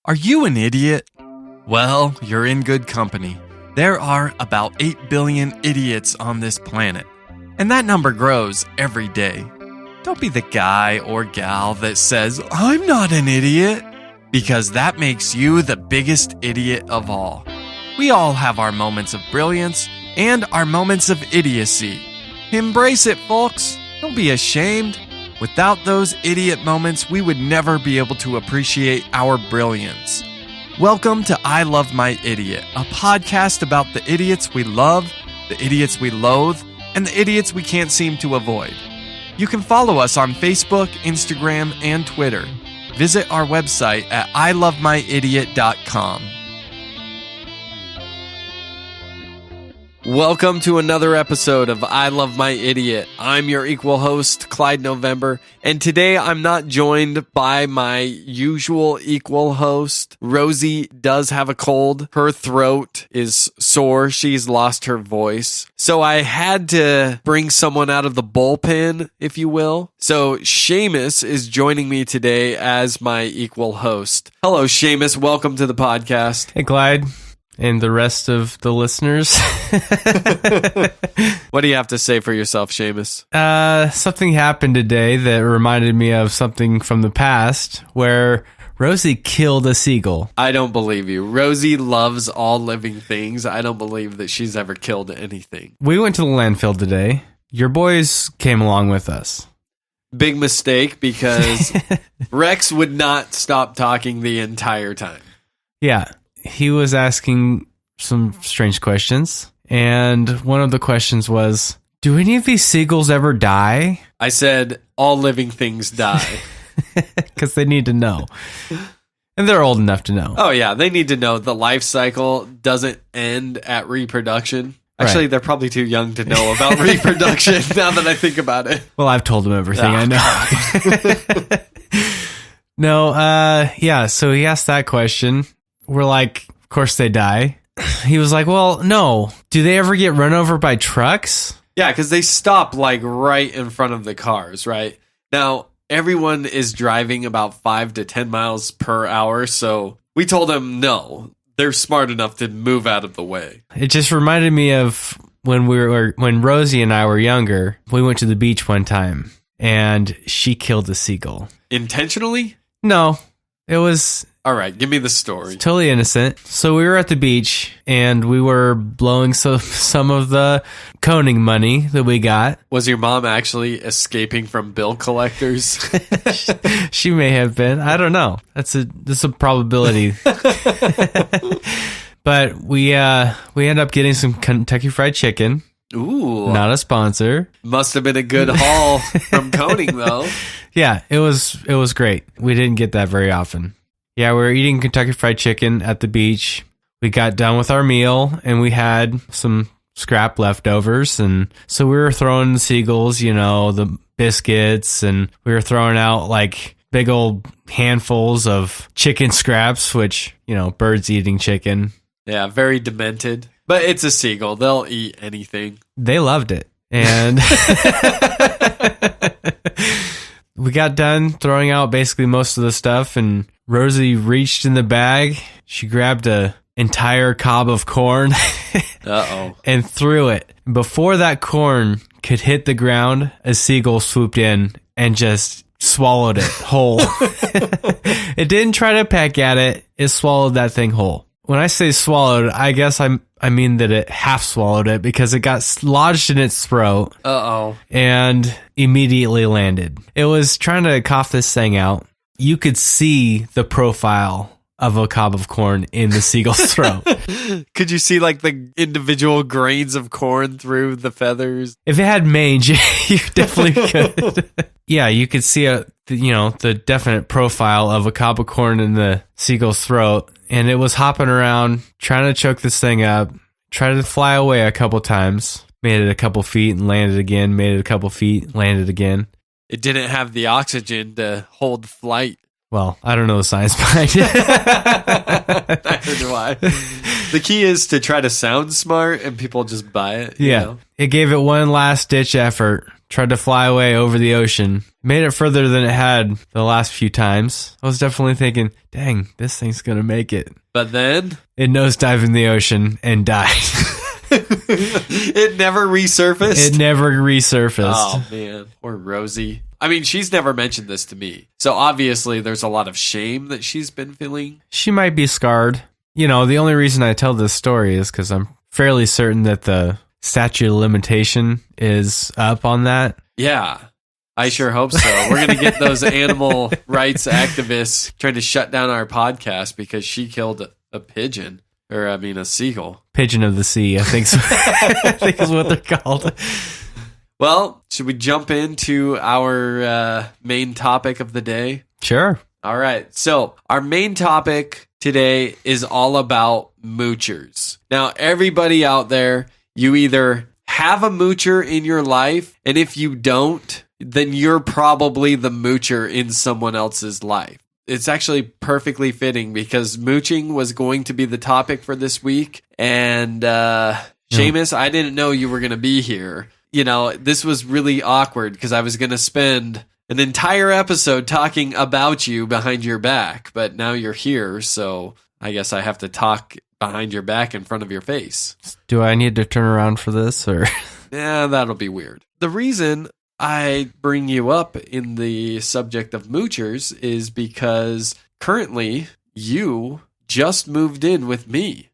Are you an idiot? Well, you're in good company. There are about 8 billion idiots on this planet, and that number grows every day. Don't be the guy or gal that says, "I'm not an idiot," because that makes you the biggest idiot of all. We all have our moments of brilliance and our moments of idiocy. Embrace it, folks. Don't be ashamed. Without those idiot moments, we would never be able to appreciate our brilliance. Welcome to I Love My Idiot, a podcast about the idiots we love, the idiots we loathe, and the idiots we can't seem to avoid. You can follow us on Facebook, Instagram, and Twitter. Visit our website at ilovemyidiot.com. Welcome to another episode of I Love My Idiot. I'm your equal host, Clyde November, and today I'm not joined by my usual equal host. Rosie does have a cold. Her throat is sore. She's lost her voice. So I had to bring someone out of the bullpen, if you will. So Seamus is joining me today as my equal host. Hello, Seamus. Welcome to the podcast. Hey, Clyde. And the rest of the listeners. What do you have to say for yourself, Seamus? Something happened today that reminded me of something from the past where Rosie killed a seagull. I don't believe you. Rosie loves all living things. I don't believe that she's ever killed anything. We went to the landfill today. Your boys came along with us. Big mistake, because Rex would not stop talking the entire time. Yeah. He was asking some strange questions, and one of the questions was, do any of these seagulls ever die? I said, all living things die. Because they need to know. And they're old enough to know. Oh, yeah. They need to know the life cycle doesn't end at reproduction. Actually, Right. They're probably too young to know about reproduction now that I think about it. Well, I've told him everything I know. Yeah, so he asked that question. We're like, of course they die. He was like, well, no. Do they ever get run over by trucks? Yeah, because they stop like right in front of the cars, right? Now, everyone is driving about 5 to 10 miles per hour, so we told them no. They're smart enough to move out of the way. It just reminded me of when Rosie and I were younger. We went to the beach one time, and she killed a seagull. Intentionally? No, it was... All right, give me the story. Totally innocent. So we were at the beach, and we were blowing some of the coning money that we got. Was your mom actually escaping from bill collectors? She may have been. I don't know. That's a probability. But we end up getting some Kentucky Fried Chicken. Ooh. Not a sponsor. Must have been a good haul from coning, though. Yeah, it was great. We didn't get that very often. Yeah, we were eating Kentucky Fried Chicken at the beach. We got done with our meal, and we had some scrap leftovers. And so we were throwing the seagulls, the biscuits, and we were throwing out like big old handfuls of chicken scraps, which, birds eating chicken. Yeah, very demented. But it's a seagull. They'll eat anything. They loved it. And we got done throwing out basically most of the stuff, and Rosie reached in the bag. She grabbed an entire cob of corn and threw it. Before that corn could hit the ground, a seagull swooped in and just swallowed it whole. It didn't try to peck at it. It swallowed that thing whole. When I say swallowed, I guess I mean that it half swallowed it, because it got lodged in its throat. And immediately landed. It was trying to cough this thing out. You could see the profile of a cob of corn in the seagull's throat. Could you see like the individual grains of corn through the feathers? If it had mange, you definitely could. Yeah, you could see the definite profile of a cob of corn in the seagull's throat. And it was hopping around, trying to choke this thing up, tried to fly away a couple times, made it a couple feet and landed again, made it a couple feet, landed again. It didn't have the oxygen to hold flight. Well, I don't know the science behind it. Neither do I. The key is to try to sound smart, and people just buy it. Yeah. It gave it one last ditch effort, tried to fly away over the ocean. Made it further than it had the last few times. I was definitely thinking, dang, this thing's going to make it. But then? It nosedived in the ocean and died. It never resurfaced? It never resurfaced. Oh, man. Poor Rosie. I mean, she's never mentioned this to me. So obviously there's a lot of shame that she's been feeling. She might be scarred. You know, the only reason I tell this story is because I'm fairly certain that the statute of limitation is up on that. Yeah, I sure hope so. We're going to get those animal rights activists trying to shut down our podcast because she killed a pigeon. Or, I mean, a seagull. Pigeon of the sea, I think, I think is what they're called. Well, should we jump into our main topic of the day? Sure. All right. So, our main topic today is all about moochers. Now, everybody out there, you either have a moocher in your life, and if you don't, then you're probably the moocher in someone else's life. It's actually perfectly fitting because mooching was going to be the topic for this week. And Seamus, I didn't know you were going to be here. You know, this was really awkward because I was going to spend an entire episode talking about you behind your back. But now you're here, so I guess I have to talk behind your back in front of your face. Do I need to turn around for this, or? Yeah, that'll be weird. The reason I bring you up in the subject of moochers is because currently you just moved in with me.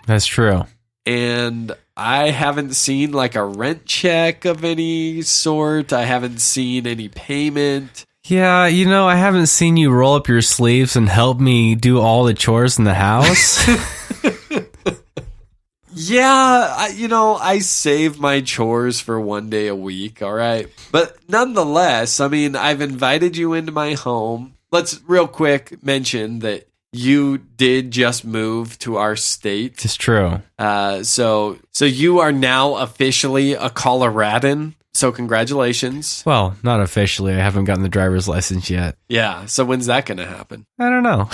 That's true. And I haven't seen like a rent check of any sort. I haven't seen any payment. Yeah, you know, I haven't seen you roll up your sleeves and help me do all the chores in the house. Yeah, I save my chores for one day a week, all right? But nonetheless, I mean, I've invited you into my home. Let's real quick mention that you did just move to our state. It's true. So you are now officially a Coloradan. So congratulations. Well, not officially. I haven't gotten the driver's license yet. Yeah, so when's that going to happen? I don't know.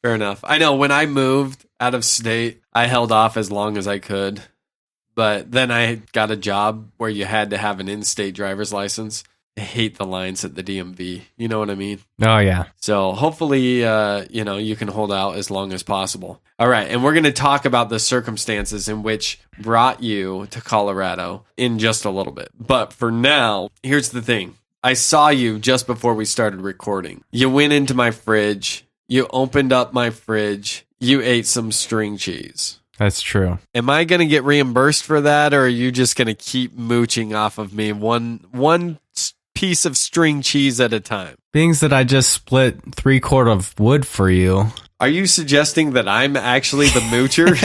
Fair enough. I know when I moved out of state, I held off as long as I could. But then I got a job where you had to have an in-state driver's license. I hate the lines at the DMV. You know what I mean? Oh, yeah. So hopefully, you can hold out as long as possible. All right. And we're going to talk about the circumstances in which brought you to Colorado in just a little bit. But for now, here's the thing. I saw you just before we started recording. You went into my fridge. You opened up my fridge. You ate some string cheese. That's true. Am I going to get reimbursed for that, or are you just going to keep mooching off of me one piece of string cheese at a time? Being that I just split 3/4 of wood for you. Are you suggesting that I'm actually the moocher?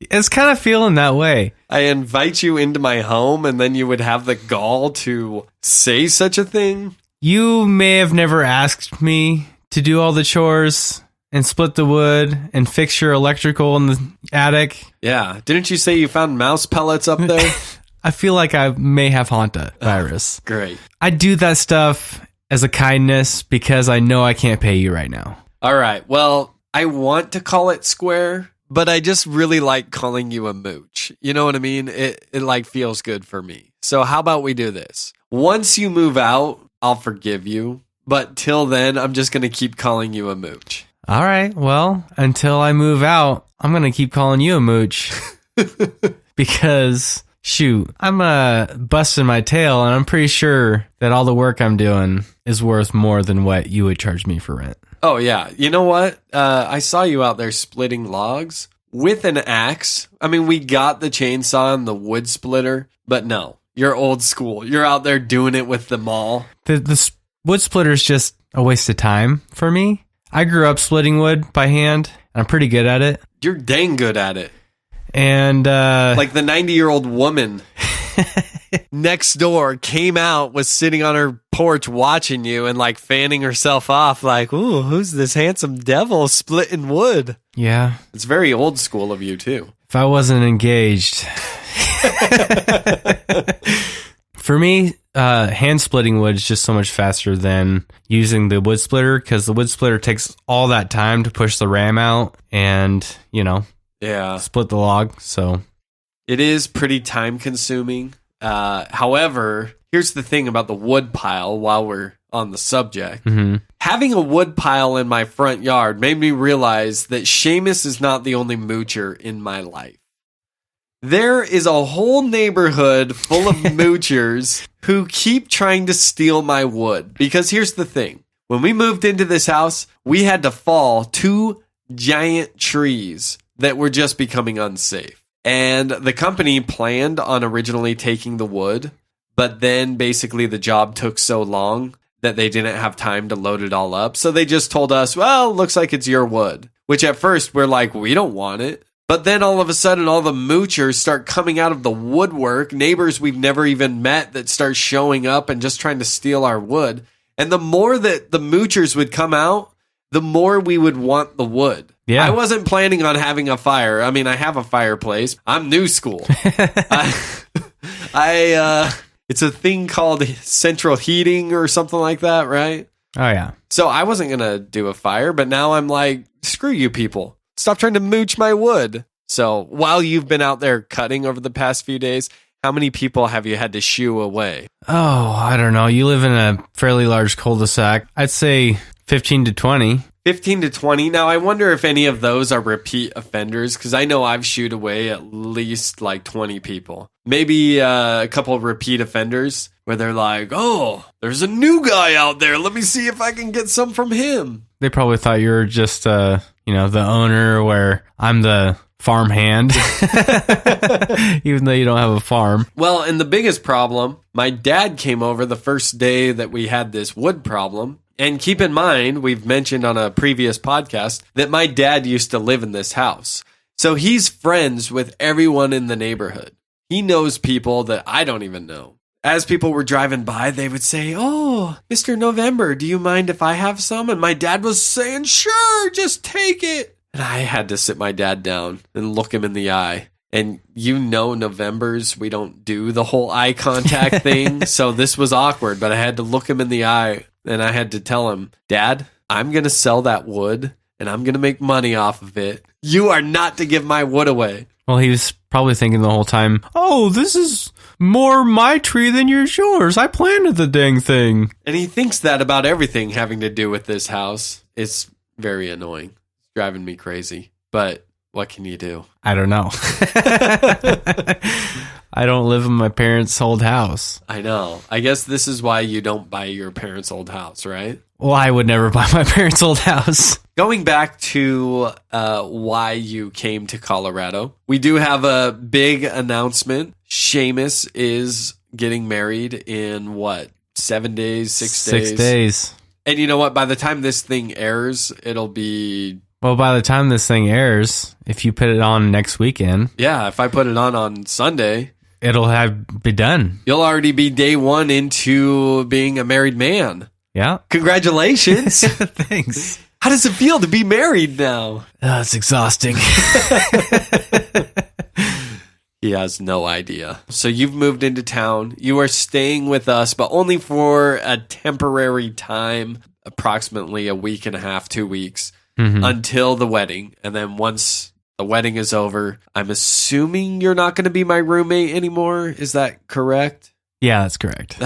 It's kind of feeling that way. I invite you into my home, and then you would have the gall to say such a thing? You may have never asked me to do all the chores and split the wood and fix your electrical in the attic. Yeah. Didn't you say you found mouse pellets up there? I feel like I may have hantavirus. Great. I do that stuff as a kindness because I know I can't pay you right now. All right. Well, I want to call it square, but I just really like calling you a mooch. You know what I mean? It like feels good for me. So how about we do this? Once you move out, I'll forgive you. But till then, I'm just going to keep calling you a mooch. All right. Well, until I move out, I'm going to keep calling you a mooch. Because, shoot, I'm busting my tail, and I'm pretty sure that all the work I'm doing is worth more than what you would charge me for rent. Oh, yeah. You know what? I saw you out there splitting logs with an axe. I mean, we got the chainsaw and the wood splitter, but no. You're old school. You're out there doing it with the maul. The wood splitter is just a waste of time for me. I grew up splitting wood by hand, and I'm pretty good at it. You're dang good at it. And like the 90-year-old woman next door came out, was sitting on her porch watching you and like fanning herself off like, ooh, who's this handsome devil splitting wood? Yeah. It's very old school of you, too. If I wasn't engaged... For me, hand splitting wood is just so much faster than using the wood splitter because the wood splitter takes all that time to push the ram out and, yeah, split the log. So It is pretty time consuming. However, here's the thing about the wood pile while we're on the subject. Mm-hmm. Having a wood pile in my front yard made me realize that Seamus is not the only moocher in my life. There is a whole neighborhood full of moochers who keep trying to steal my wood. Because here's the thing. When we moved into this house, we had to fall 2 giant trees that were just becoming unsafe. And the company planned on originally taking the wood, but then basically the job took so long that they didn't have time to load it all up. So they just told us, well, looks like it's your wood. Which at first we're like, we don't want it. But then all of a sudden, all the moochers start coming out of the woodwork, neighbors we've never even met that start showing up and just trying to steal our wood. And the more that the moochers would come out, the more we would want the wood. Yeah. I wasn't planning on having a fire. I mean, I have a fireplace. I'm new school. It's a thing called central heating or something like that, right? Oh, yeah. So I wasn't going to do a fire, but now I'm like, screw you people. Stop trying to mooch my wood. So while you've been out there cutting over the past few days, how many people have you had to shoo away? Oh, I don't know. You live in a fairly large cul-de-sac. I'd say 15 to 20. 15 to 20. Now, I wonder if any of those are repeat offenders, because I know I've shooed away at least like 20 people. Maybe a couple of repeat offenders where they're like, oh, there's a new guy out there. Let me see if I can get some from him. They probably thought you were just, the owner, where I'm the farm hand, even though you don't have a farm. Well, and the biggest problem, my dad came over the first day that we had this wood problem. And keep in mind, we've mentioned on a previous podcast that my dad used to live in this house. So he's friends with everyone in the neighborhood. He knows people that I don't even know. As people were driving by, they would say, oh, Mr. November, do you mind if I have some? And my dad was saying, sure, just take it. And I had to sit my dad down and look him in the eye. And Novembers, we don't do the whole eye contact thing. So this was awkward, but I had to look him in the eye and I had to tell him, Dad, I'm going to sell that wood and I'm going to make money off of it. You are not to give my wood away. Well, he was probably thinking the whole time, oh, this is more my tree than yours. I planted the dang thing. And he thinks that about everything having to do with this house. It's very annoying. It's driving me crazy. But what can you do? I don't know. I don't live in my parents' old house. I know. I guess this is why you don't buy your parents' old house, right? Well, I would never buy my parents' old house. Going back to why you came to Colorado, we do have a big announcement. Seamus is getting married in, 7 days, 6 days? 6 days. And you know what? By the time this thing airs, it'll be... Well, by the time this thing airs, if you put it on next weekend... Yeah, if I put it on Sunday... It'll be done. You'll already be day one into being a married man. Yeah. Congratulations. Thanks. How does it feel to be married now? It's exhausting. He has no idea. So you've moved into town. You are staying with us, but only for a temporary time, approximately a week and a half, 2 weeks, until the wedding. And then once the wedding is over, I'm assuming you're not going to be my roommate anymore. Is that correct? Yeah, that's correct.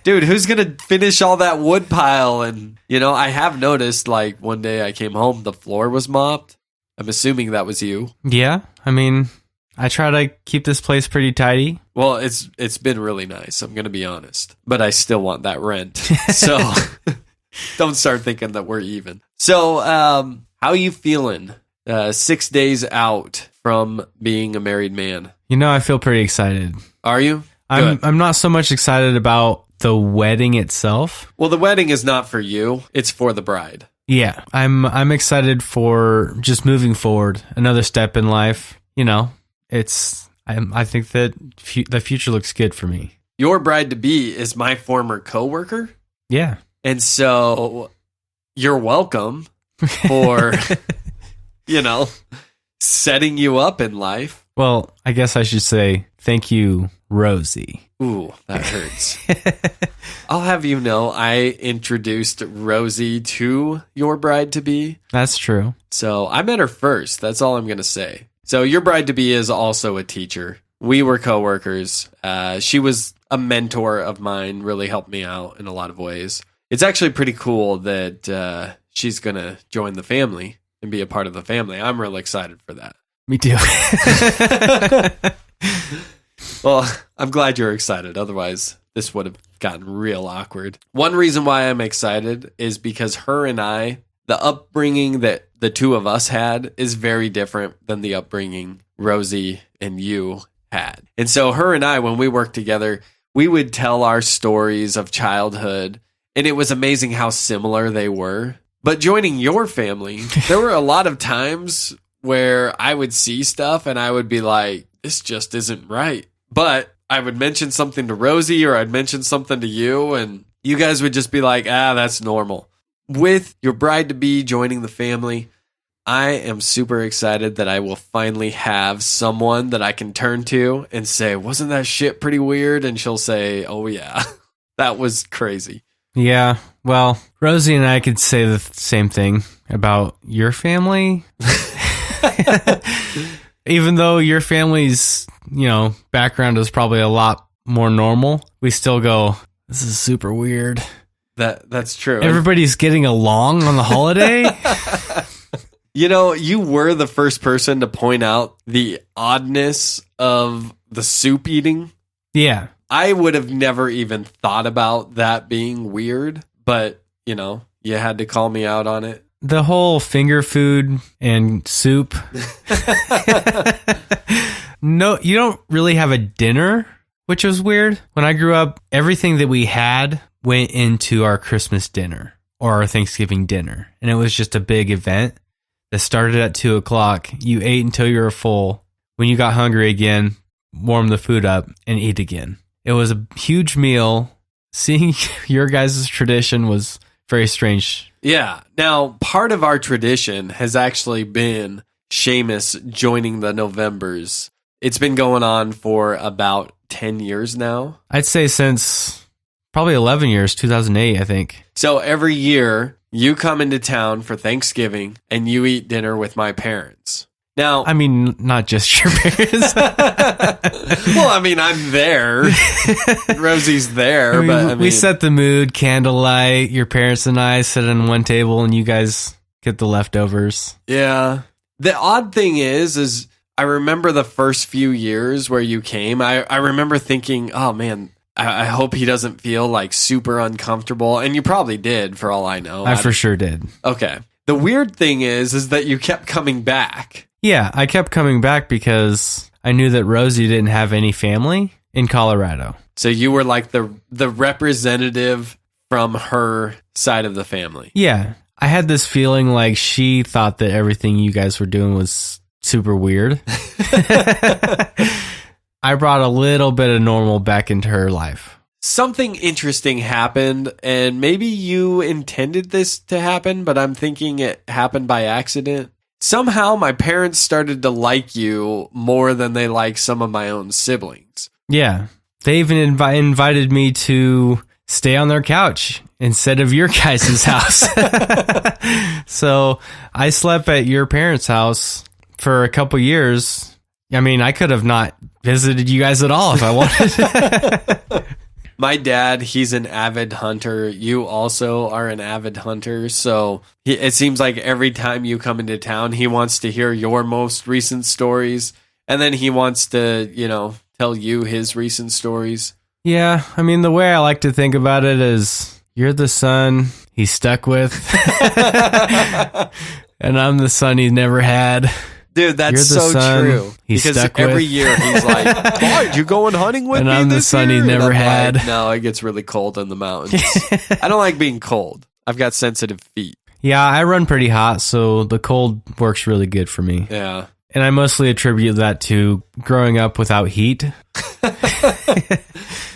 Dude, who's going to finish all that wood pile? And, I have noticed, one day I came home, the floor was mopped. I'm assuming that was you. Yeah, I mean, I try to keep this place pretty tidy. Well, it's been really nice, I'm going to be honest. But I still want that rent. So don't start thinking that we're even. So how are you feeling 6 days out from being a married man? I feel pretty excited. Are you? I'm not so much excited about the wedding itself. Well, the wedding is not for you. It's for the bride. Yeah, I'm excited for just moving forward, another step in life. I think that the future looks good for me. Your bride-to-be is my former coworker. Yeah. And so you're welcome for, setting you up in life. Well, I guess I should say thank you, Rosie. Ooh, that hurts. I'll have you know, I introduced Rosie to your bride-to-be. That's true. So I met her first. That's all I'm going to say. So your bride-to-be is also a teacher. We were coworkers. She was a mentor of mine, really helped me out in a lot of ways. It's actually pretty cool that she's going to join the family and be a part of the family. I'm really excited for that. Me too. Well, I'm glad you're excited. Otherwise, this would have gotten real awkward. One reason why I'm excited is because her and I, the upbringing that the two of us had is very different than the upbringing Rosie and you had. And so her and I, when we worked together, we would tell our stories of childhood, and it was amazing how similar they were. But joining your family, there were a lot of times where I would see stuff and I would be like, this just isn't right. But I would mention something to Rosie or I'd mention something to you, and you guys would just be like, that's normal. With your bride-to-be joining the family, I am super excited that I will finally have someone that I can turn to and say, wasn't that shit pretty weird? And she'll say, oh yeah, that was crazy. Yeah, well, Rosie and I could say the same thing about your family. Even though your family's, background is probably a lot more normal, we still go, this is super weird. That's true. Everybody's getting along on the holiday. You were the first person to point out the oddness of the soup eating. Yeah. I would have never even thought about that being weird, but, you had to call me out on it. The whole finger food and soup. No, you don't really have a dinner, which was weird. When I grew up, everything that we had went into our Christmas dinner or our Thanksgiving dinner. And it was just a big event that started at 2:00. You ate until you were full. When you got hungry again, warm the food up and eat again. It was a huge meal. Seeing your guys' tradition was very strange. Yeah. Now, part of our tradition has actually been Seamus joining the Novembers. It's been going on for about 10 years now. I'd say since probably 11 years, 2008, I think. So every year, you come into town for Thanksgiving and you eat dinner with my parents. Now, I mean, not just your parents. Well, I mean, I'm there. Rosie's there. We set the mood, candlelight. Your parents and I sit on one table and you guys get the leftovers. Yeah. The odd thing is I remember the first few years where you came. I remember thinking, oh, man, I hope he doesn't feel like super uncomfortable. And you probably did, for all I know. I for sure did. Okay. The weird thing is that you kept coming back. Yeah, I kept coming back because I knew that Rosie didn't have any family in Colorado. So you were like the representative from her side of the family. Yeah. I had this feeling like she thought that everything you guys were doing was super weird. I brought a little bit of normal back into her life. Something interesting happened, and maybe you intended this to happen, but I'm thinking it happened by accident. Somehow my parents started to like you more than they like some of my own siblings. Yeah. They even invited me to stay on their couch instead of your guys' house. So I slept at your parents' house for a couple years. I mean, I could have not visited you guys at all if I wanted. My dad, he's an avid hunter. You also are an avid hunter. So it seems like every time you come into town, he wants to hear your most recent stories. And then he wants to, tell you his recent stories. Yeah. I mean, the way I like to think about it is you're the son he's stuck with. And I'm the son he's never had. Dude, that's so true. Because every year he's like, Clyde, you going hunting with me this year? And I'm the son he never had. Like, no, it gets really cold in the mountains. I don't like being cold. I've got sensitive feet. Yeah, I run pretty hot, so the cold works really good for me. Yeah. And I mostly attribute that to growing up without heat.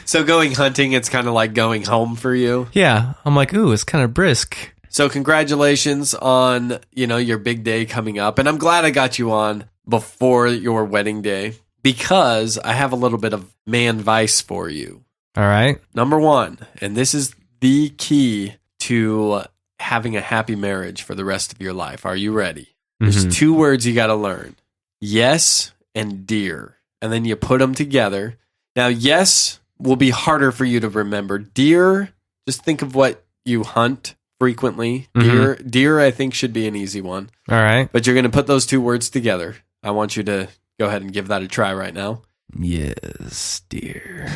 So going hunting, it's kind of like going home for you? Yeah. I'm like, ooh, it's kind of brisk. So congratulations on, your big day coming up. And I'm glad I got you on before your wedding day because I have a little bit of man advice for you. All right. Number one, and this is the key to having a happy marriage for the rest of your life. Are you ready? There's 2 words you got to learn. yes and dear. And then you put them together. Now, yes will be harder for you to remember. Deer, just think of what you hunt frequently. Deer, I think, should be an easy one. All right. But you're going to put those two words together. I want you to go ahead and give that a try right now. Yes, dear.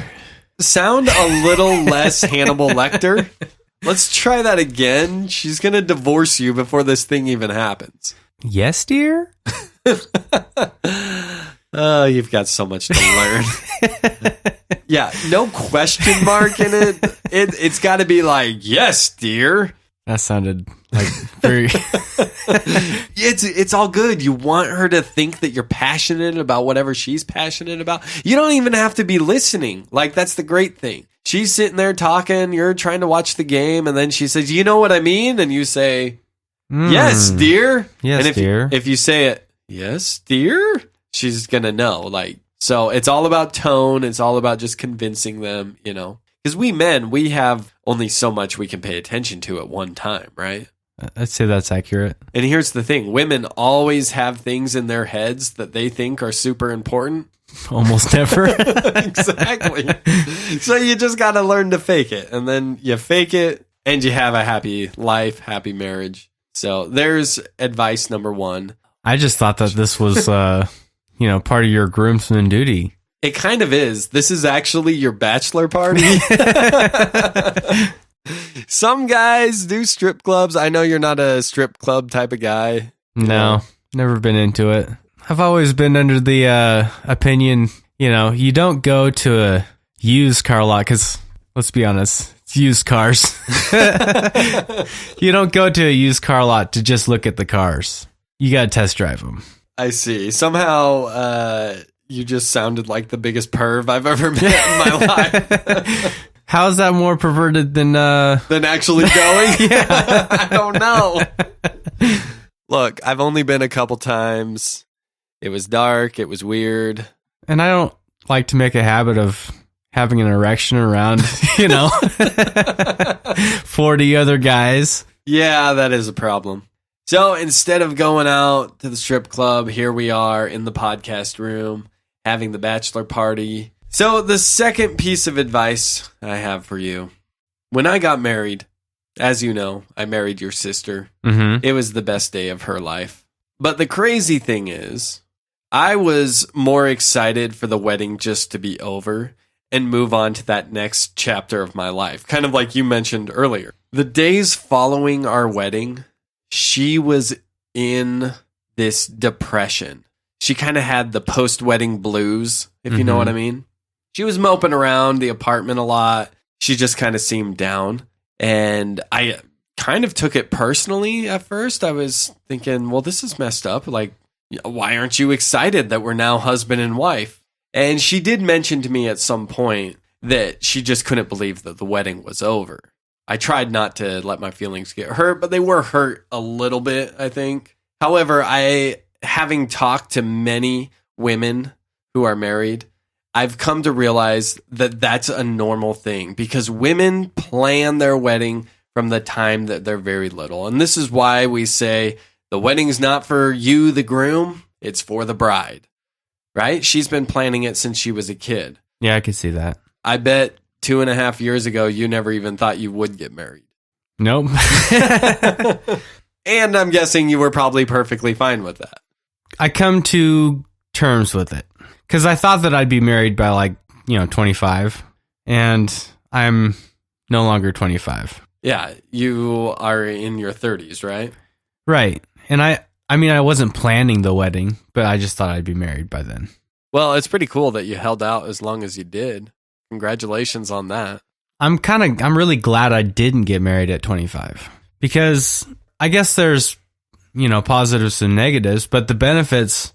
Sound a little less Hannibal Lecter. Let's try that again. She's going to divorce you before this thing even happens. Yes, dear? Oh, you've got so much to learn. Yeah, no question mark in it. It's got to be like, yes, dear. That sounded like very... It's all good. You want her to think that you're passionate about whatever she's passionate about. You don't even have to be listening. Like, that's the great thing. She's sitting there talking, you're trying to watch the game, and then she says, you know what I mean? And you say, yes, dear. Yes, and dear. If you say it, yes, dear, she's going to know. Like, so it's all about tone. It's all about just convincing them, you know. Because we men, we have only so much we can pay attention to at one time, right? I'd say that's accurate. And here's the thing. Women always have things in their heads that they think are super important. Almost never. Exactly. So you just got to learn to fake it. And then you fake it and you have a happy life, happy marriage. So there's advice number one. I just thought that this was, part of your groomsman duty. It kind of is. This is actually your bachelor party. Some guys do strip clubs. I know you're not a strip club type of guy. No, never been into it. I've always been under the opinion, you don't go to a used car lot because, let's be honest, it's used cars. You don't go to a used car lot to just look at the cars. You got to test drive them. I see. Somehow you just sounded like the biggest perv I've ever met in my life. How's that more perverted than actually going? Yeah. I don't know. Look, I've only been a couple times. It was dark. It was weird. And I don't like to make a habit of having an erection around, 40 other guys. Yeah, that is a problem. So instead of going out to the strip club, here we are in the podcast room having the bachelor party. So the second piece of advice I have for you. When I got married, as you know, I married your sister. Mm-hmm. It was the best day of her life. But the crazy thing is, I was more excited for the wedding just to be over and move on to that next chapter of my life. Kind of like you mentioned earlier. The days following our wedding, she was in this depression. She kind of had the post-wedding blues, if you know what I mean. She was moping around the apartment a lot. She just kind of seemed down. And I kind of took it personally at first. I was thinking, well, this is messed up. Like, why aren't you excited that we're now husband and wife? And she did mention to me at some point that she just couldn't believe that the wedding was over. I tried not to let my feelings get hurt, but they were hurt a little bit, I think. However, having talked to many women who are married, I've come to realize that that's a normal thing because women plan their wedding from the time that they're very little. And this is why we say the wedding's not for you, the groom, it's for the bride, right? She's been planning it since she was a kid. Yeah, I can see that. I bet 2.5 years ago, you never even thought you would get married. Nope. And I'm guessing you were probably perfectly fine with that. I come to terms with it because I thought that I'd be married by 25, and I'm no longer 25. Yeah, you are in your 30s, right? Right. And I wasn't planning the wedding, but I just thought I'd be married by then. Well, it's pretty cool that you held out as long as you did. Congratulations on that. I'm really glad I didn't get married at 25 because I guess there's, positives and negatives, but the benefits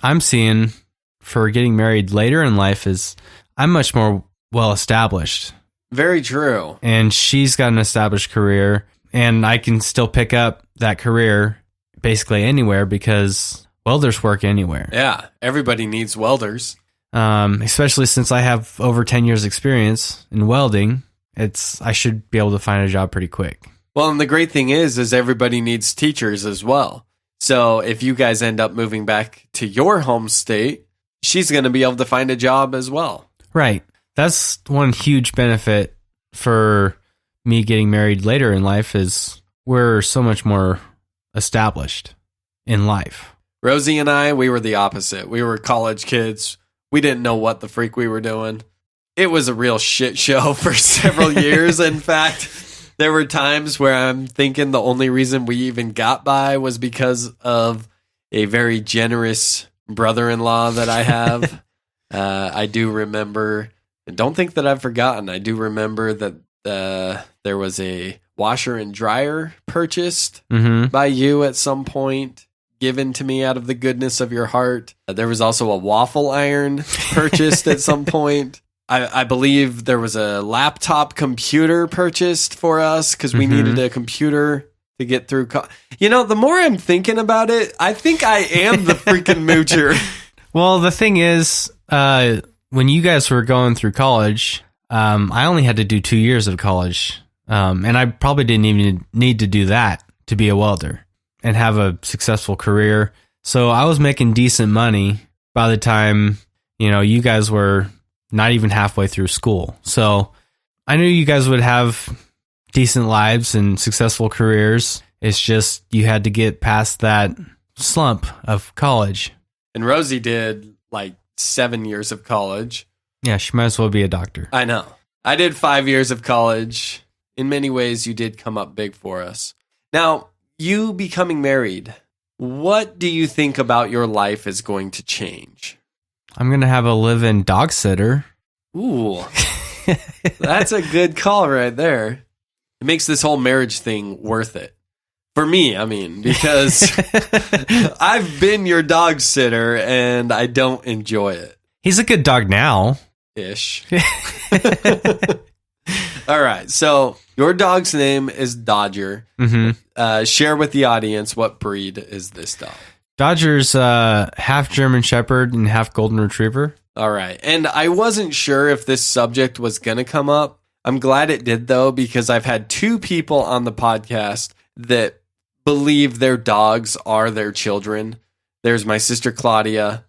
I'm seeing for getting married later in life is I'm much more well established. Very true. And she's got an established career, and I can still pick up that career basically anywhere because welders work anywhere. Yeah, everybody needs welders. Especially since I have over 10 years experience in welding, I should be able to find a job pretty quick. Well, and the great thing is everybody needs teachers as well. So if you guys end up moving back to your home state, she's going to be able to find a job as well. Right. That's one huge benefit for me getting married later in life is we're so much more established in life. Rosie and I, we were the opposite. We were college kids. We didn't know what the freak we were doing. It was a real shit show for several years. In fact, there were times where I'm thinking the only reason we even got by was because of a very generous brother-in-law that I have. I do remember, and don't think that I've forgotten, I do remember that there was a washer and dryer purchased by you at some point, given to me out of the goodness of your heart. There was also a waffle iron purchased at some point. I believe there was a laptop computer purchased for us because we needed a computer to get through. The more I'm thinking about it, I think I am the freaking moocher. Well, the thing is, when you guys were going through college, I only had to do 2 years of college. And I probably didn't even need to do that to be a welder and have a successful career. So I was making decent money by the time, you guys were not even halfway through school. So I knew you guys would have decent lives and successful careers. It's just you had to get past that slump of college. And Rosie did like 7 years of college. Yeah, she might as well be a doctor. I know. I did 5 years of college. In many ways, you did come up big for us. Now, you becoming married, what do you think about your life is going to change? I'm going to have a live-in dog sitter. Ooh, that's a good call right there. It makes this whole marriage thing worth it. For me, I mean, because I've been your dog sitter and I don't enjoy it. He's a good dog now. Ish. All right, so your dog's name is Dodger. Share with the audience, what breed is this dog? Dodger's half German Shepherd and half Golden Retriever. All right, and I wasn't sure if this subject was going to come up. I'm glad it did, though, because I've had 2 people on the podcast that believe their dogs are their children. There's my sister Claudia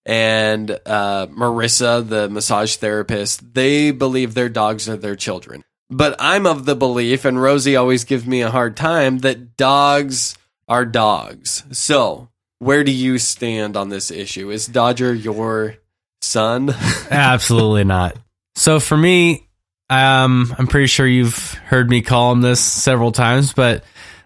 and Marissa, the massage therapist. They believe their dogs are their children. But I'm of the belief, and Rosie always gives me a hard time, that dogs are dogs. So, where do you stand on this issue? Is Dodger your son? Absolutely not. So for me, I'm pretty sure you've heard me call him this several times, but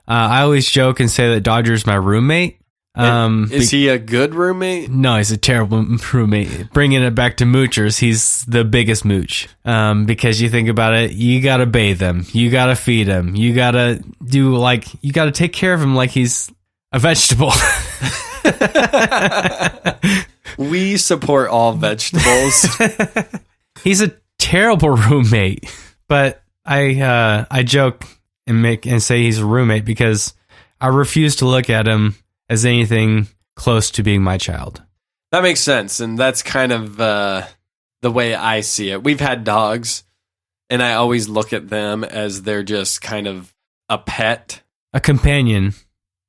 I always joke and say that Dodger's my roommate. Is he a good roommate? No, he's a terrible roommate. Bringing it back to Moochers, he's the biggest mooch. Because you think about it, you gotta bathe him, you gotta feed him, you gotta take care of him like he's a vegetable. We support all vegetables. He's a terrible roommate, but I joke and say he's a roommate because I refuse to look at him as anything close to being my child. That makes sense, and that's kind of the way I see it. We've had dogs, and I always look at them as they're just kind of a pet. A companion,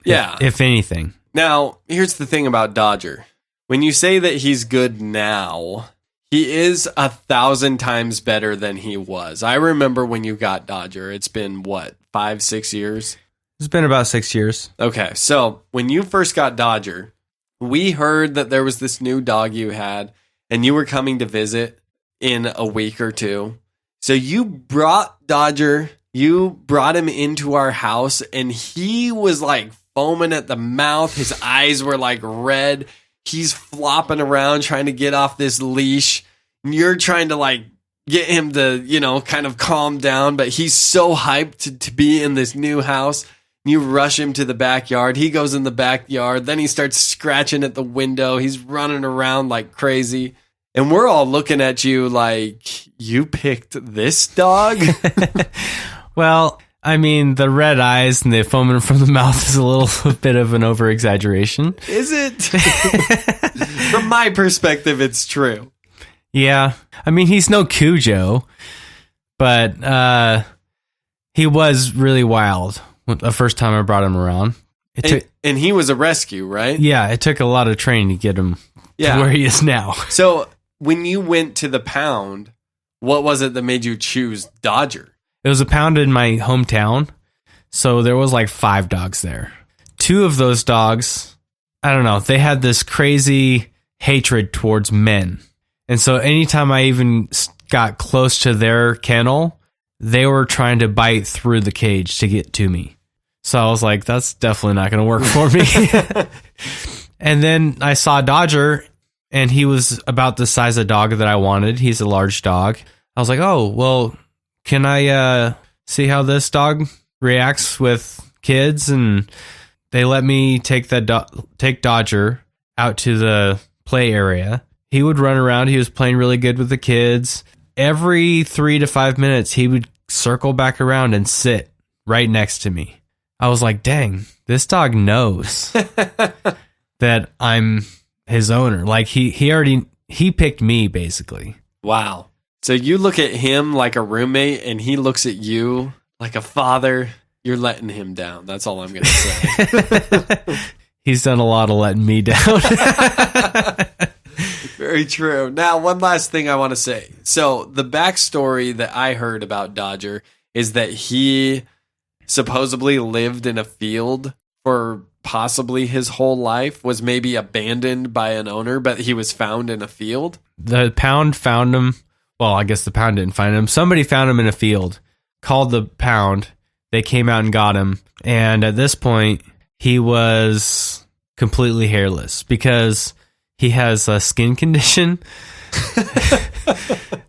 yeah. If anything. Now, here's the thing about Dodger. When you say that he's good now, he is 1,000 times better than he was. I remember when you got Dodger. It's been, 5-6 years? It's been about 6 years. Okay, so when you first got Dodger, we heard that there was this new dog you had, and you were coming to visit in a week or two. So you brought Dodger, you brought him into our house, and he was like foaming at the mouth. His eyes were like red. He's flopping around trying to get off this leash. And you're trying to like get him to, kind of calm down, but he's so hyped to be in this new house. You rush him to the backyard. He goes in the backyard. Then he starts scratching at the window. He's running around like crazy. And we're all looking at you like, you picked this dog? Well, I mean, the red eyes and the foaming from the mouth is a little bit of an over-exaggeration. Is it? From my perspective, it's true. Yeah. I mean, he's no Cujo, but he was really wild the first time I brought him around. And he was a rescue, right? Yeah, it took a lot of training to get him to where he is now. So when you went to the pound, what was it that made you choose Dodger? It was a pound in my hometown, so there was like 5 dogs there. 2 of those dogs, I don't know, they had this crazy hatred towards men. And so anytime I even got close to their kennel, they were trying to bite through the cage to get to me. So I was like, that's definitely not going to work for me. And then I saw Dodger, and he was about the size of dog that I wanted. He's a large dog. I was like, oh, well, can I see how this dog reacts with kids? And they let me take Dodger out to the play area. He would run around. He was playing really good with the kids. Every 3 to 5 minutes, he would circle back around and sit right next to me. I was like, dang, this dog knows that I'm his owner. Like he picked me basically. Wow. So you look at him like a roommate and he looks at you like a father. You're letting him down. That's all I'm going to say. He's done a lot of letting me down. Very true. Now, one last thing I want to say. So the backstory that I heard about Dodger is that he supposedly lived in a field for possibly his whole life, was maybe abandoned by an owner, but he was found in a field. The pound found him. Well, I guess the pound didn't find him. Somebody found him in a field, called the pound. They came out and got him. And at this point, he was completely hairless because he has a skin condition.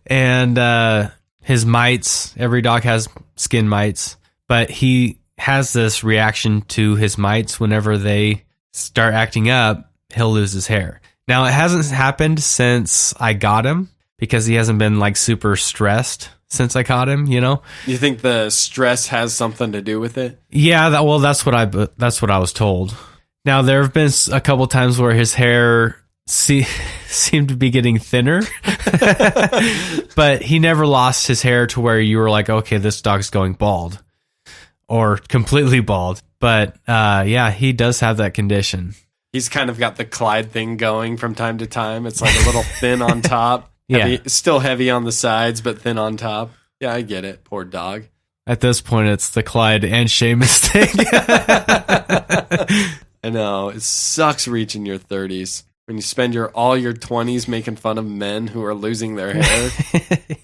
And his mites, every dog has skin mites, but he has this reaction to his mites. Whenever they start acting up, he'll lose his hair. Now, it hasn't happened since I got him because he hasn't been like super stressed since I caught him, you know? You think the stress has something to do with it? Yeah, that's what I was told. Now, there have been a couple times where his hair seemed to be getting thinner, but he never lost his hair to where you were like, okay, this dog's going bald or completely bald. But yeah, he does have that condition. He's kind of got the Clyde thing going from time to time. It's like a little thin on top. Yeah. Still heavy on the sides, but thin on top. Yeah, I get it. Poor dog. At this point, it's the Clyde and Seamus thing. I know. It sucks reaching your 30s. When you spend all your 20s making fun of men who are losing their hair,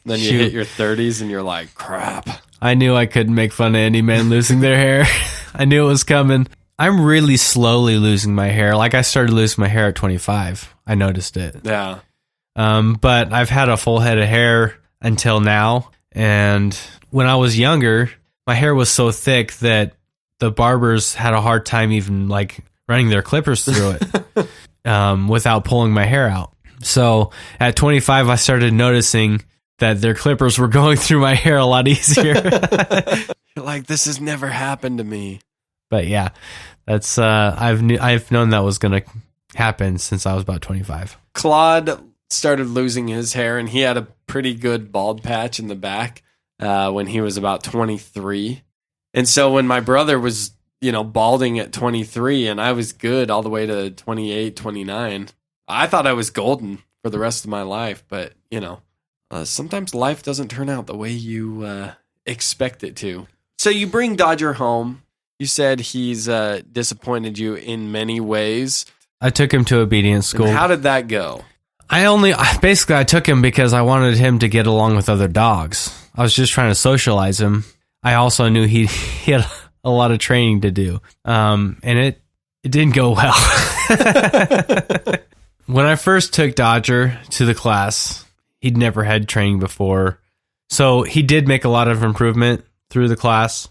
then you hit your 30s and you're like, crap. I knew I couldn't make fun of any men losing their hair. I knew it was coming. I'm really slowly losing my hair. Like I started losing my hair at 25. I noticed it. Yeah. But I've had a full head of hair until now. And when I was younger, my hair was so thick that the barbers had a hard time even like running their clippers through it. Without pulling my hair out. So at 25, I started noticing that their clippers were going through my hair a lot easier. You're like, this has never happened to me. But yeah, that's I've known that was going to happen since I was about 25. Claude started losing his hair, and he had a pretty good bald patch in the back when he was about 23. And so when my brother was balding at 23 and I was good all the way to 28, 29. I thought I was golden for the rest of my life, but sometimes life doesn't turn out the way you expect it to. So you bring Dodger home. You said he's disappointed you in many ways. I took him to obedience school. And how did that go? I took him because I wanted him to get along with other dogs. I was just trying to socialize him. I also knew he had a lot of training to do. And it didn't go well. When I first took Dodger to the class, he'd never had training before. So he did make a lot of improvement through the class.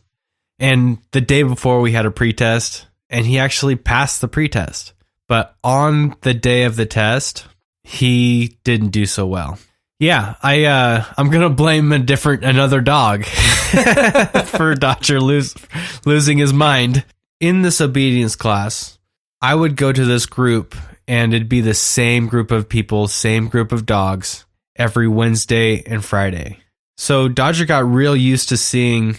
And the day before we had a pretest, and he actually passed the pretest. But on the day of the test, he didn't do so well. Yeah, I'm gonna blame another dog for Dodger losing his mind. In this obedience class, I would go to this group, and it'd be the same group of people, same group of dogs, every Wednesday and Friday. So Dodger got real used to seeing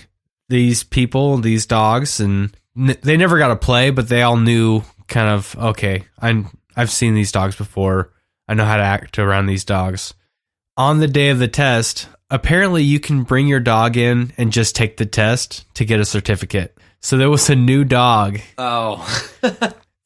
these people, these dogs, and they never got to play, but they all knew kind of, okay, I've seen these dogs before. I know how to act around these dogs. On the day of the test, apparently you can bring your dog in and just take the test to get a certificate. So there was a new dog. Oh.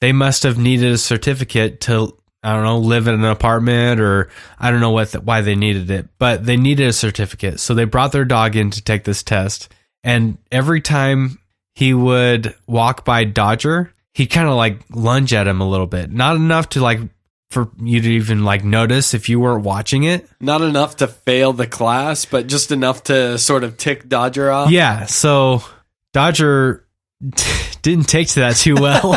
They must have needed a certificate to, I don't know, live in an apartment, or I don't know why they needed it, but they needed a certificate. So they brought their dog in to take this test. And every time he would walk by Dodger, he'd kind of like lunge at him a little bit. Not enough to like for you to even like notice if you weren't watching it. Not enough to fail the class, but just enough to sort of tick Dodger off. Yeah, so Dodger didn't take to that too well.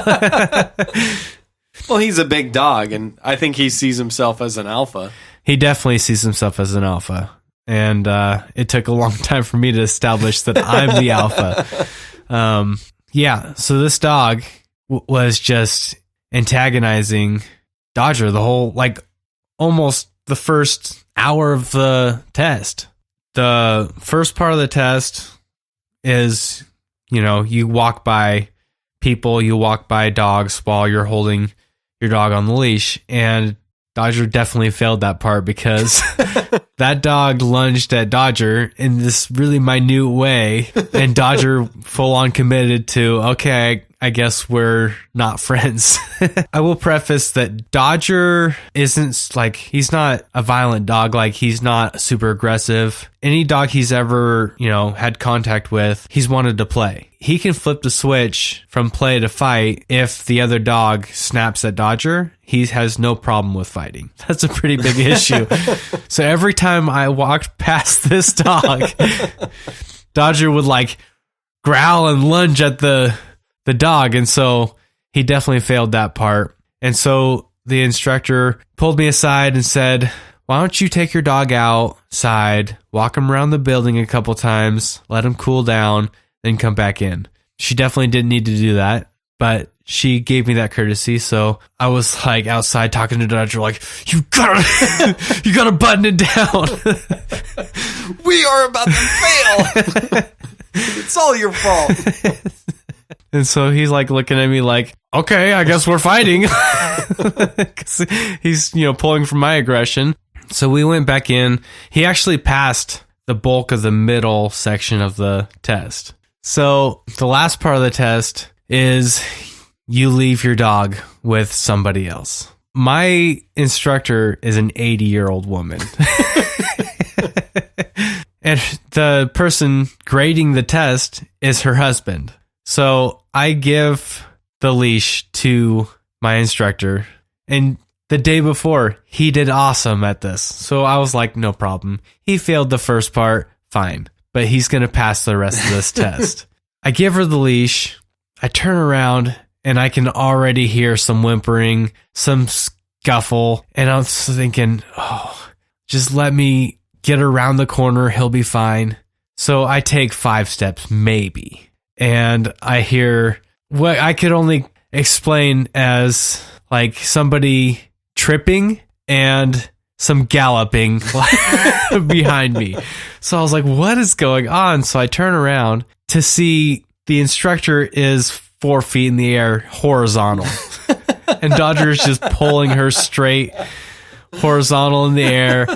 Well, he's a big dog, and I think he sees himself as an alpha. He definitely sees himself as an alpha. And it took a long time for me to establish that I'm the alpha. Yeah, so this dog was just antagonizing Dodger the whole, like, almost the first hour of the test. The first part of the test is, you know, you walk by people, you walk by dogs while you're holding your dog on the leash, and Dodger definitely failed that part because that dog lunged at Dodger in this really minute way, and Dodger full on committed to, okay, I guess we're not friends. I will preface that Dodger isn't like, he's not a violent dog. Like, he's not super aggressive. Any dog he's ever, you know, had contact with, he's wanted to play. He can flip the switch from play to fight if the other dog snaps at Dodger. He has no problem with fighting. That's a pretty big issue. So every time I walked past this dog, Dodger would like growl and lunge at the dog. And so he definitely failed that part. And so the instructor pulled me aside and said, why don't you take your dog outside, walk him around the building a couple times, let him cool down, then come back in. She definitely didn't need to do that, but she gave me that courtesy. So I was like outside talking to Dodger, like, you gotta button it down. We are about to fail. It's all your fault. And so he's like looking at me like, okay, I guess we're fighting. 'Cause he's, you know, pulling from my aggression. So we went back in. He actually passed the bulk of the middle section of the test. So the last part of the test is you leave your dog with somebody else. My instructor is an 80-year-old woman. And the person grading the test is her husband. So I give the leash to my instructor, and the day before, he did awesome at this. So I was like, no problem. He failed the first part, fine. But he's going to pass the rest of this test. I give her the leash. I turn around, and I can already hear some whimpering, some scuffle. And I'm thinking, oh, just let me get around the corner. He'll be fine. So I take 5 steps, maybe. And I hear what I could only explain as like somebody tripping and some galloping behind me. So I was like, what is going on? So I turn around to see the instructor is 4 feet in the air, horizontal. And Dodger is just pulling her straight horizontal in the air.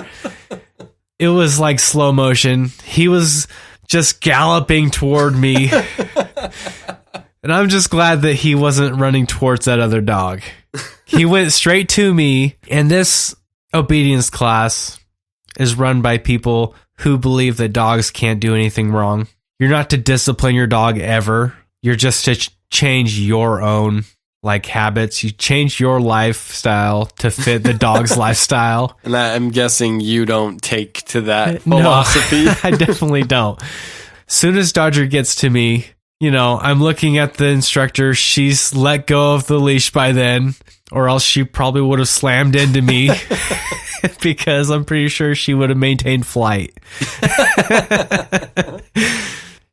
It was like slow motion. He was just galloping toward me. And I'm just glad that he wasn't running towards that other dog. He went straight to me. And this obedience class is run by people who believe that dogs can't do anything wrong. You're not to discipline your dog ever. You're just to change your own like habits. You change your lifestyle to fit the dog's lifestyle. And I'm guessing you don't take to that philosophy. No, I definitely don't. Soon as Dodger gets to me, you know, I'm looking at the instructor. She's let go of the leash by then, or else she probably would have slammed into me because I'm pretty sure she would have maintained flight.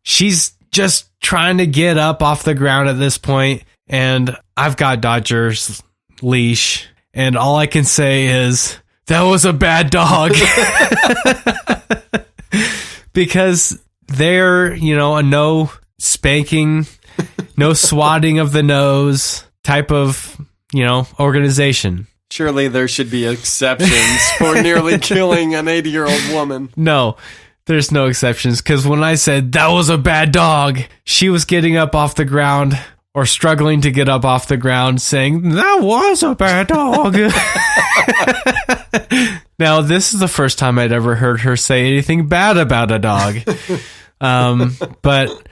She's just trying to get up off the ground at this point. And I've got Dodger's leash, and all I can say is, that was a bad dog. Because they're, you know, a no spanking, no swatting of the nose type of, organization. Surely there should be exceptions for nearly killing an 80-year-old woman. No, there's no exceptions, because when I said that was a bad dog, she was getting up off the ground or struggling to get up off the ground saying, that was a bad dog. Now, this is the first time I'd ever heard her say anything bad about a dog. But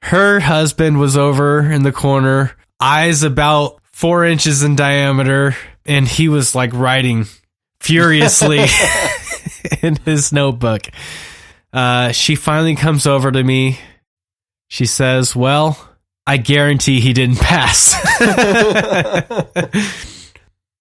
her husband was over in the corner, eyes about 4 inches in diameter, and he was like writing furiously in his notebook. She finally comes over to me. She says, well, I guarantee he didn't pass.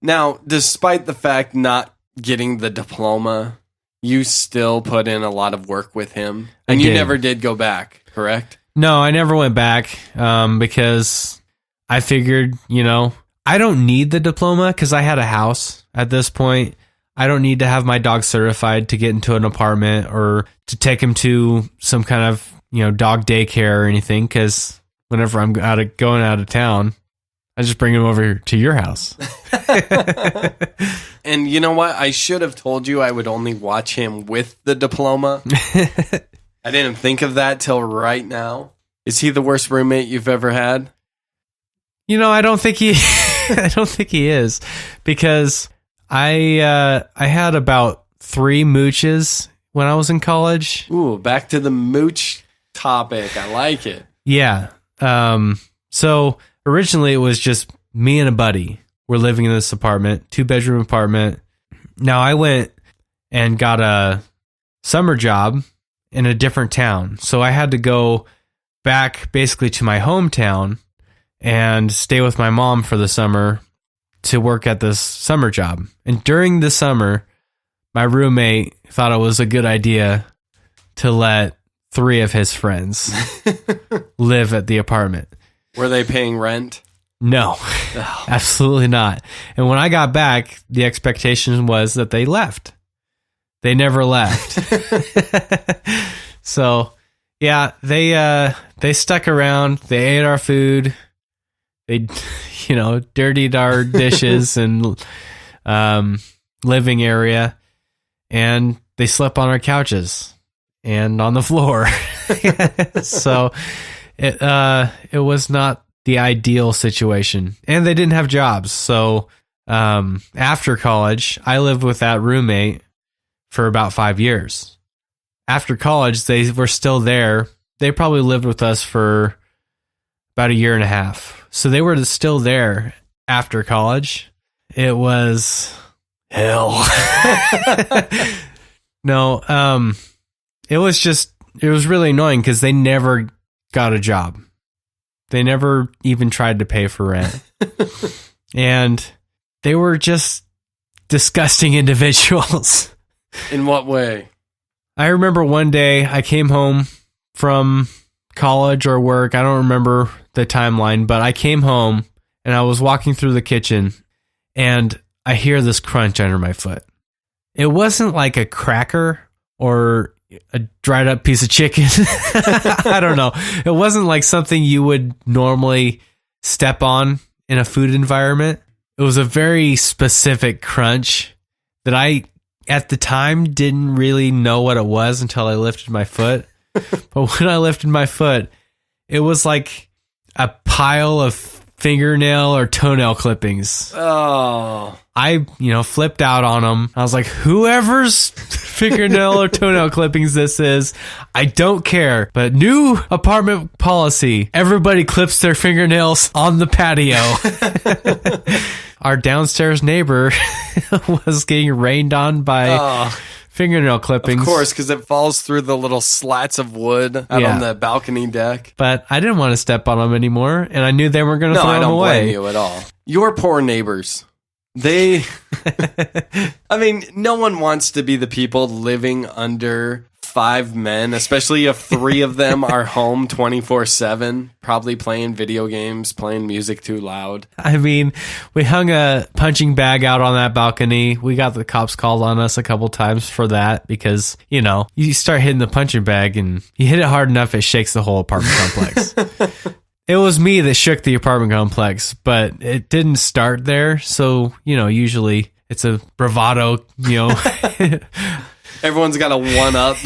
Now, despite the fact not getting the diploma, you still put in a lot of work with him. And you never did go back, correct? No, I never went back because I figured, I don't need the diploma because I had a house at this point. I don't need to have my dog certified to get into an apartment or to take him to some kind of, dog daycare or anything, because whenever I'm going out of town, I just bring him over to your house. And you know what? I should have told you I would only watch him with the diploma. I didn't think of that till right now. Is he the worst roommate you've ever had? I don't think he I don't think he is, because I had about 3 mooches when I was in college. Ooh, back to the mooch topic. I like it. Yeah. So originally it was just me and a buddy. We're living in this apartment, 2-bedroom apartment. Now I went and got a summer job in a different town. So I had to go back basically to my hometown and stay with my mom for the summer to work at this summer job. And during the summer, my roommate thought it was a good idea to let 3 of his friends live at the apartment. Were they paying rent? No, absolutely not. And when I got back, the expectation was that they left. They never left. So, yeah, they stuck around. They ate our food. They, dirtied our dishes and living area, and they slept on our couches and on the floor. So it was not the ideal situation, and they didn't have jobs. So after college, I lived with that roommate for about 5 years. After college, they were still there. They probably lived with us for about 1.5 years. So they were still there after college. It was hell. No, it was really annoying because they never got a job. They never even tried to pay for rent. And they were just disgusting individuals. In what way? I remember one day I came home from college or work. I don't remember the timeline, but I came home and I was walking through the kitchen and I hear this crunch under my foot. It wasn't like a cracker or a dried up piece of chicken. I don't know. It wasn't like something you would normally step on in a food environment. It was a very specific crunch that I, at the time, didn't really know what it was until I lifted my foot. But when I lifted my foot, it was like a pile of fingernail or toenail clippings. Oh. I, flipped out on them. I was like, whoever's fingernail or toenail clippings this is, I don't care. But new apartment policy, everybody clips their fingernails on the patio. Our downstairs neighbor was getting rained on by fingernail clippings. Of course, because it falls through the little slats of wood out on the balcony deck. But I didn't want to step on them anymore, and I knew they weren't going to throw them away. No, I don't blame you at all. Your poor neighbors. They, no one wants to be the people living under 5 men, especially if 3 of them are home 24/7, probably playing video games, playing music too loud. We hung a punching bag out on that balcony. We got the cops called on us a couple times for that because, you start hitting the punching bag and you hit it hard enough, it shakes the whole apartment complex. It was me that shook the apartment complex, but it didn't start there. So, usually it's a bravado, Everyone's got a one-up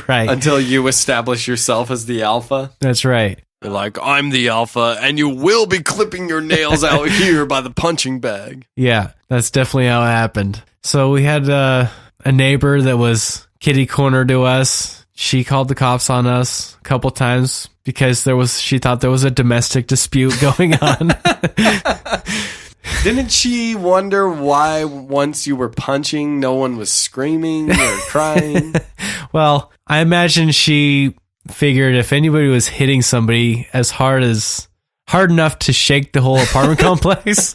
right until you establish yourself as the alpha. That's right. You're like, I'm the alpha, and you will be clipping your nails out here by the punching bag. Yeah, that's definitely how it happened. So we had a neighbor that was kitty corner to us. She called the cops on us a couple times because she thought there was a domestic dispute going on. Didn't she wonder why once you were punching, no one was screaming or crying? Well, I imagine she figured if anybody was hitting somebody hard enough to shake the whole apartment complex,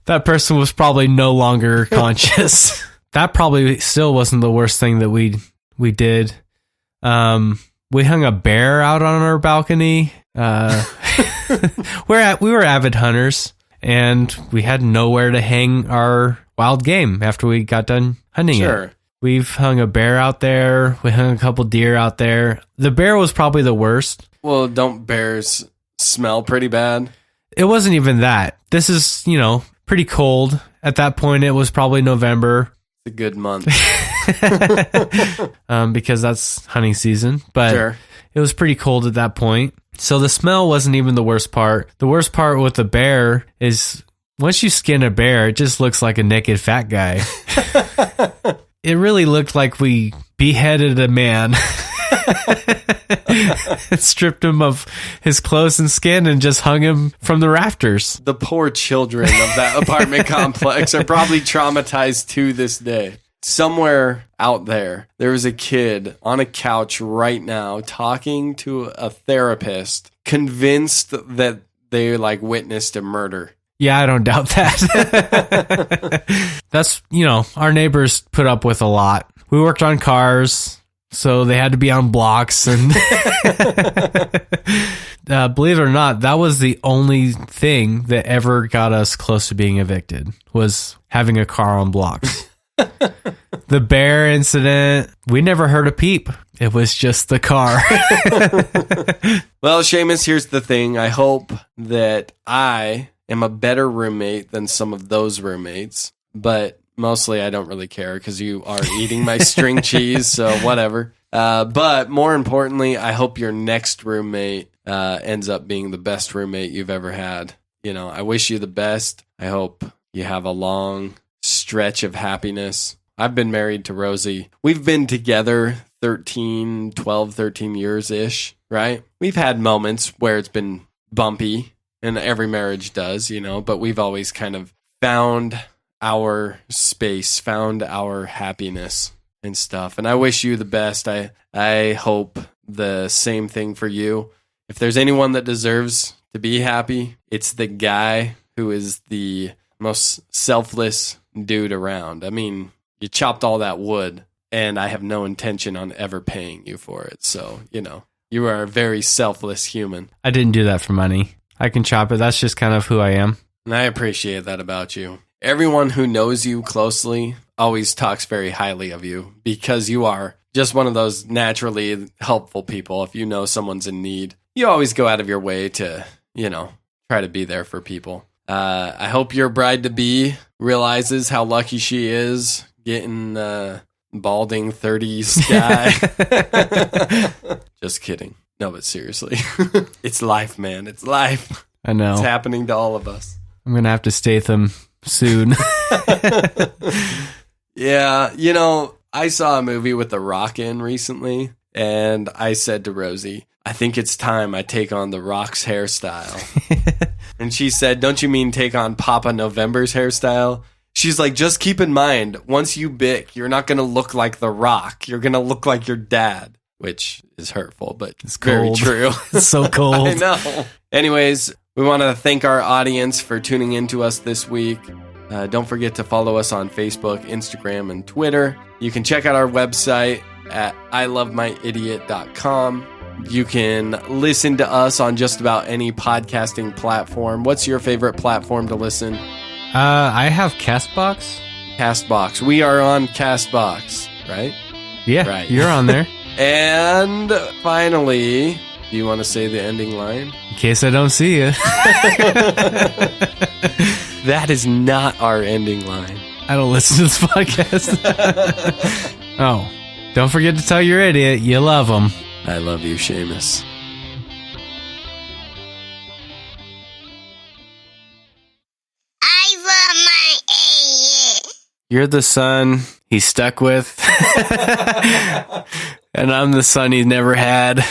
that person was probably no longer conscious. That probably still wasn't the worst thing that we did. We hung a bear out on our balcony. We were avid hunters. And we had nowhere to hang our wild game after we got done hunting it. We've hung a bear out there. We hung a couple deer out there. The bear was probably the worst. Well, don't bears smell pretty bad? It wasn't even that. This is, pretty cold. At that point, it was probably November. It's a good month. Because that's hunting season. But It was pretty cold at that point. So the smell wasn't even the worst part. The worst part with the bear is once you skin a bear, it just looks like a naked fat guy. It really looked like we beheaded a man, stripped him of his clothes and skin, and just hung him from the rafters. The poor children of that apartment complex are probably traumatized to this day. Somewhere out there is a kid on a couch right now talking to a therapist, convinced that they witnessed a murder. Yeah, I don't doubt that. That's, our neighbors put up with a lot. We worked on cars, so they had to be on blocks. And believe it or not, that was the only thing that ever got us close to being evicted, was having a car on blocks. The bear incident, we never heard a peep. It was just the car. Well, Seamus, here's the thing. I hope that I am a better roommate than some of those roommates, but mostly I don't really care because you are eating my string cheese, so whatever. But more importantly, I hope your next roommate ends up being the best roommate you've ever had. I wish you the best. I hope you have a long stretch of happiness. I've been married to Rosie. We've been together 13 years-ish, right? We've had moments where it's been bumpy, and every marriage does, but we've always kind of found our space, found our happiness and stuff. And I wish you the best. I hope the same thing for you. If there's anyone that deserves to be happy, it's the guy who is the most selfless dude around. I mean, you chopped all that wood, and I have no intention on ever paying you for it. So, you are a very selfless human. I didn't do that for money. I can chop it. That's just kind of who I am. And I appreciate that about you. Everyone who knows you closely always talks very highly of you because you are just one of those naturally helpful people. If you know someone's in need, you always go out of your way to, try to be there for people. I hope your bride-to-be realizes how lucky she is getting balding 30s guy. Just kidding. No, but seriously. It's life, man. It's life. I know. It's happening to all of us. I'm going to have to Statham soon. Yeah, I saw a movie with The Rock in recently, and I said to Rosie, I think it's time I take on The Rock's hairstyle. And she said, don't you mean take on Papa November's hairstyle? She's like, just keep in mind, once you bick, you're not going to look like The Rock. You're going to look like your dad, which is hurtful, but it's very true. It's so cold. I know. Anyways, we want to thank our audience for tuning in to us this week. Don't forget to follow us on Facebook, Instagram, and Twitter. You can check out our website at ilovemyidiot.com. You can listen to us on just about any podcasting platform. What's your favorite platform to listen? I have Castbox. Castbox. We are on Castbox, right? Yeah, right. You're on there. And finally, Do you want to say the ending line? In case I don't see you. That is not our ending line. I don't listen to this podcast. Oh, don't forget to tell your idiot you love him. I love you, Seamus. I love my idiot. You're the son he's stuck with. And I'm the son he's never had.